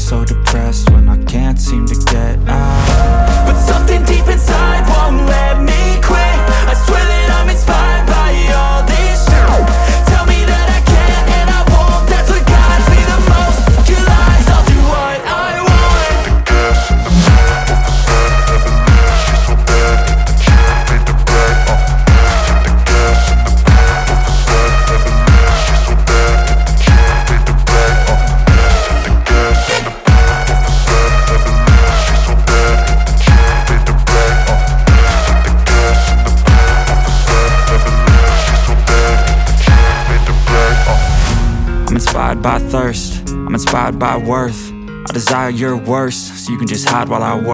so depressed when I can't seem to get out. But something deep inside won't let me quit. I swear that I'm inspired by all this shit. Tell me that I can and I won't. That's what guides me the most. Your lies, I'll do what I want. The gas in the back of the sun, never leave. She's so bad that the chick made the brag. The gas in the back of the sun, never leave. She's so bad that the chick made the brag. The gas in the back of the sun, never leave. She's so bad that the chick made the brag. The gas in the back of the sun, never leave. She's so bad that the chick made the brag. I'm inspired by thirst, I'm inspired by worth. I desire your worst, so you can just hide while I work.